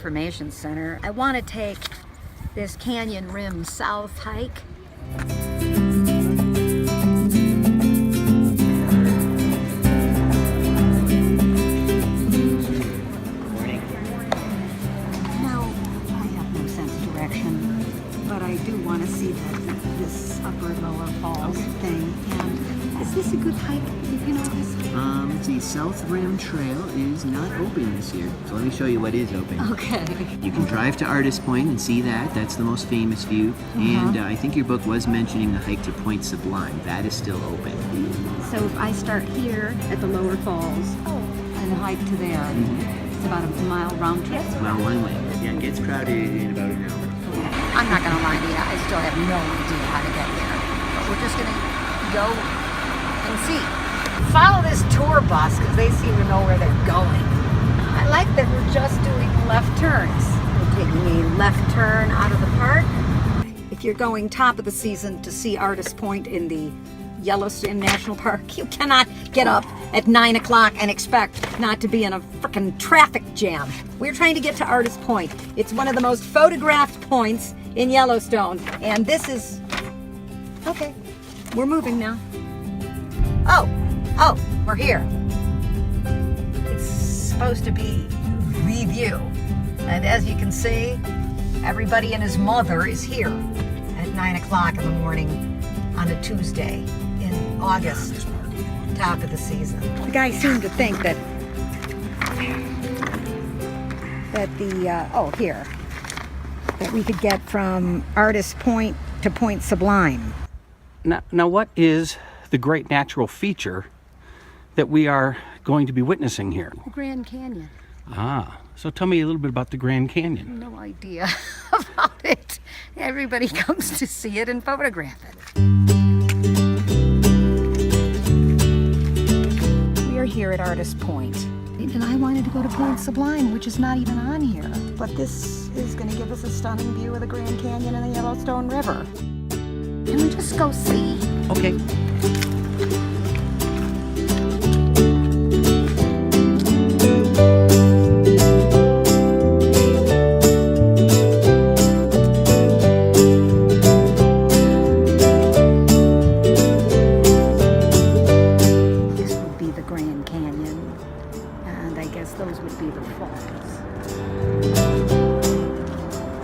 Information Center. I want to take this Canyon Rim South hike. Now, I have no sense of direction, but I do want to see this upper and lower falls thing. And is this a good hike, if you notice? The South Rim Trail is not open this year, so let me show you what is open. Okay. You can drive to Artist Point and see that. That's the most famous view. And I think your book was mentioning the hike to Point Sublime. That is still open. So if I start here at the lower falls and hike to there, it's about a mile round trip. Well, one way. Yeah, it gets crowded in about an hour. I'm not going to lie to you, I still have no idea how to get there. But we're just going to go and see. Follow this tour bus because they seem to know where they're going. I like that we're just doing left turns. We're taking a left turn out of the park. If you're going top of the season to see Artist Point in the Yellowstone National Park, you cannot get up at 9 o'clock and expect not to be in a frickin' traffic jam. We're trying to get to Artist Point. It's one of the most photographed points in Yellowstone, and this is... Okay, we're moving now. Oh, we're here. It's supposed to be the view. And as you can see, everybody and his mother is here at 9 o'clock in the morning on a Tuesday in August, top of the season. The guy seemed to think that that we could get from Artist Point to Point Sublime. Now what is the great natural feature that we are going to be witnessing here? The Grand Canyon. So tell me a little bit about the Grand Canyon. No idea about it. Everybody comes to see it and photograph it. We are here at Artist Point, and I wanted to go to Point Sublime, which is not even on here. But this is going to give us a stunning view of the Grand Canyon and the Yellowstone River. Can we just go see? Okay.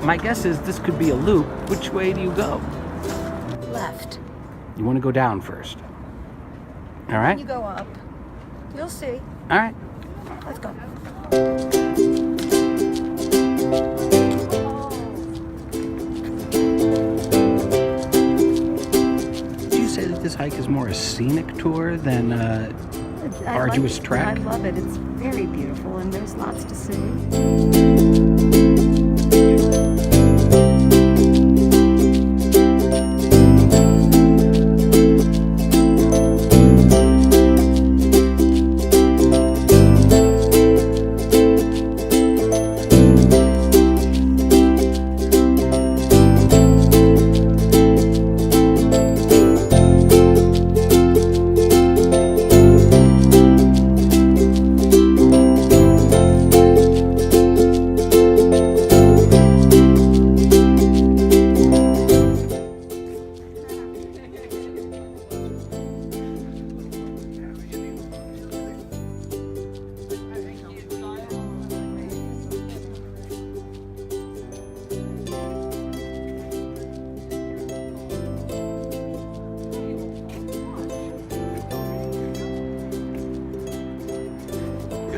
My guess is this could be a loop. Which way do you go? Left. You want to go down first. All right? You go up. You'll see. All right. Let's go. Would you say that this hike is more a scenic tour than arduous track? I love it. It's very beautiful and there's lots to see.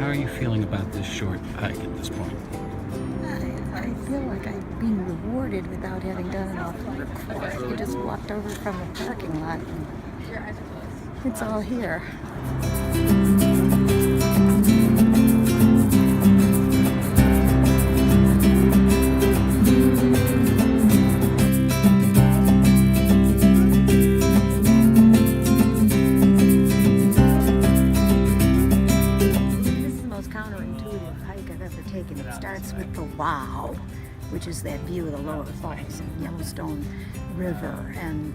How are you feeling about this short hike at this point? I feel like I'm being rewarded without having done enough work for it. You just walked over from the parking lot and it's all here. It starts with the wow, which is that view of the lower falls and Yellowstone River and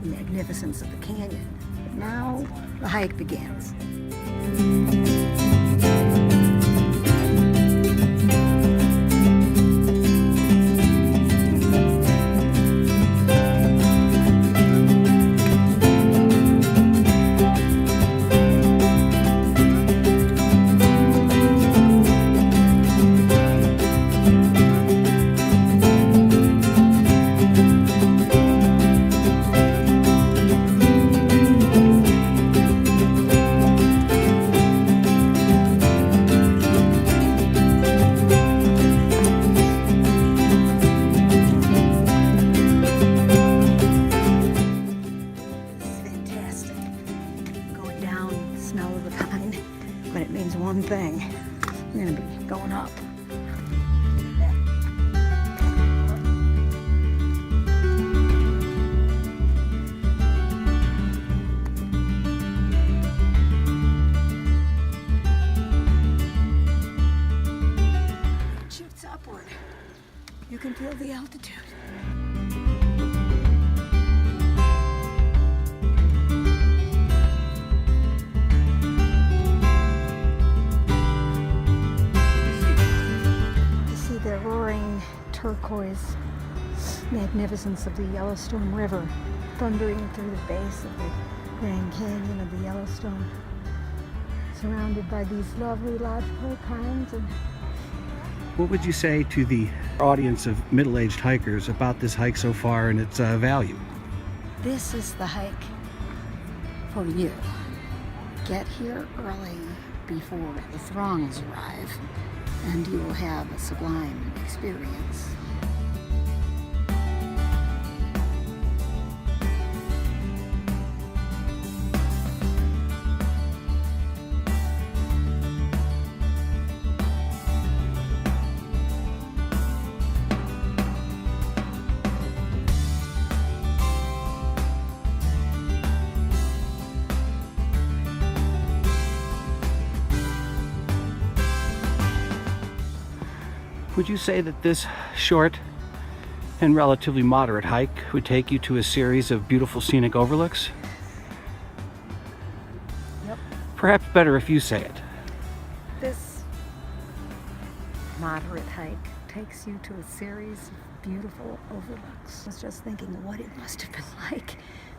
the magnificence of the canyon. But now the hike begins. magnificence of the Yellowstone River thundering through the base of the Grand Canyon of the Yellowstone, surrounded by these lovely lodgepole pines. And What would you say to the audience of middle-aged hikers about this hike so far and its value? this is the hike for you. Get here early before the throngs arrive, and you will have a sublime experience. Would you say that this short and relatively moderate hike would take you to a series of beautiful scenic overlooks? Yep. Perhaps better if you say it. This moderate hike takes you to a series of beautiful overlooks. I was just thinking what it must have been like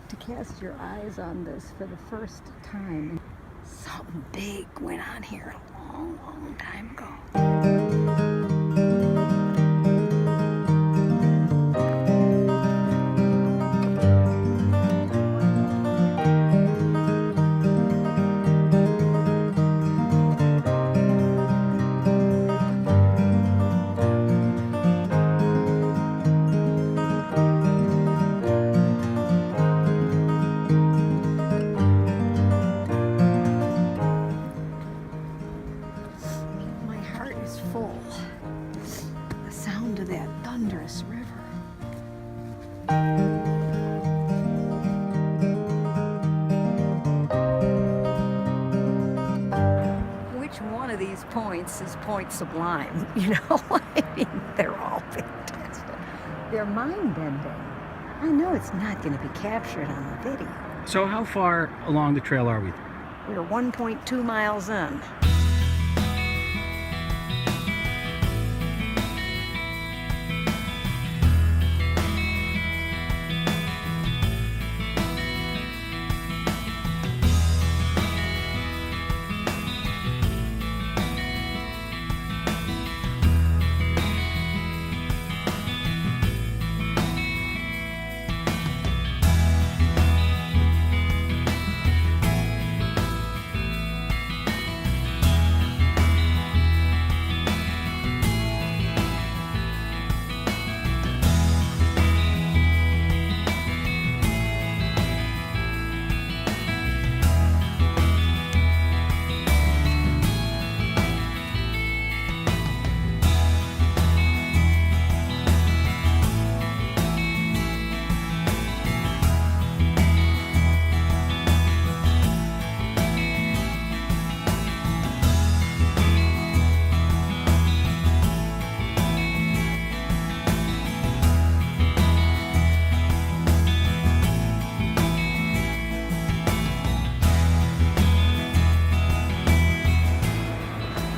to cast your eyes on this for the first time. Something big went on here a long, long time ago. My heart is full. The sound of that thunderous river. Which one of these points is Point Sublime? You know, I mean, they're all fantastic. They're mind-bending. I know it's not going to be captured on the video. So how far along the trail are we? We're 1.2 miles in.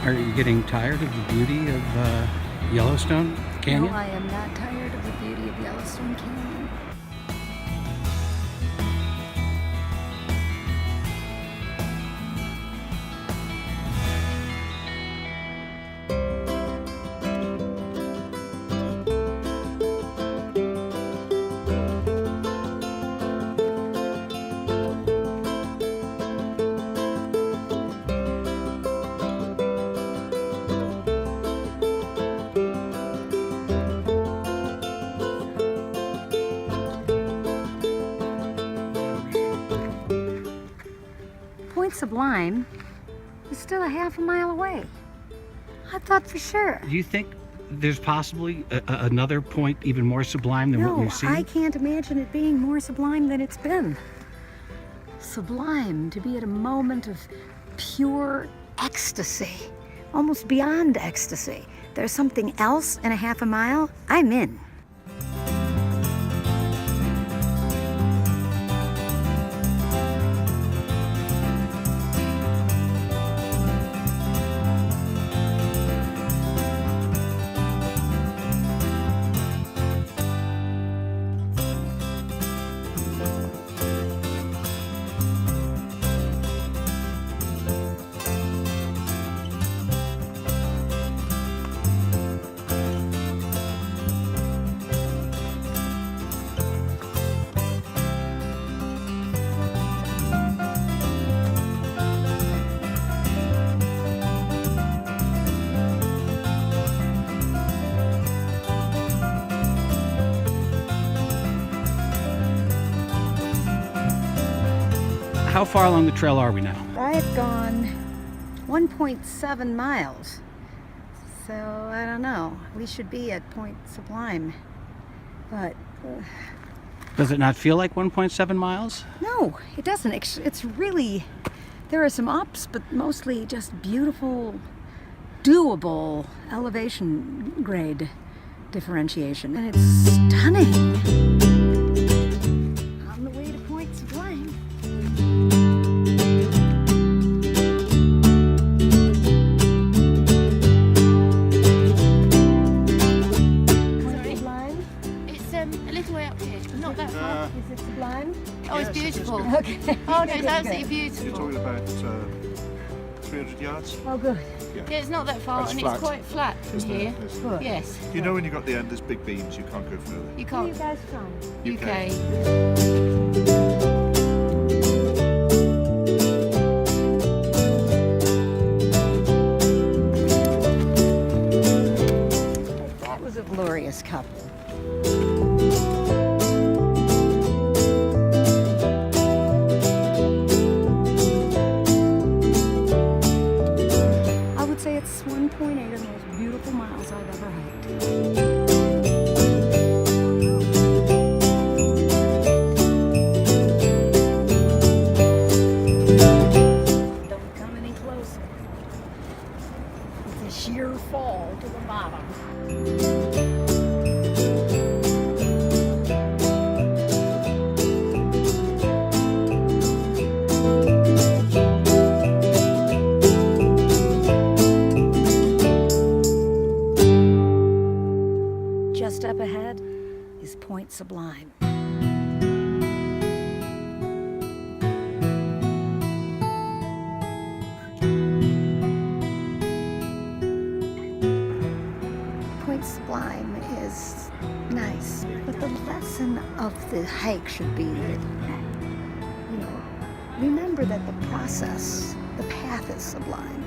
Are you getting tired of the beauty of Yellowstone Canyon? No, I am not tired of the beauty of Yellowstone Canyon. Point Sublime is still a half a mile away. I thought for sure. Do you think there's possibly another point even more sublime than what No, we've seen? I can't imagine it being more sublime than it's been. Sublime to be at a moment of pure ecstasy, almost beyond ecstasy. There's something else in a half a mile, I'm in. how far along the trail are we now? I've gone 1.7 miles. So I don't know. We should be at Point Sublime. But Does it not feel like 1.7 miles? no, it doesn't. It's really, there are some ups, but mostly just beautiful, doable elevation grade differentiation. And it's stunning. On the way to Point Sublime. A little way up here, not that far. Is it Sublime? Oh, it's beautiful. Okay. Oh no, it's absolutely You're beautiful. talking about 300 yards? Oh, good. Yeah, it's not that far, That's and flat. it's quite flat from Isn't it? here. Yes. Good. Yes, You know when you got the end, there's big beams, you can't go further. you Where are you can't. guys from? UK. That was a glorious couple. I would say it's 1.8 of the most beautiful miles I've ever hiked. Don't come any closer. It's a sheer fall to the bottom. Just up ahead is Point Sublime. Point Sublime is nice, but the lesson of the hike should be that, remember that the process, the path is sublime.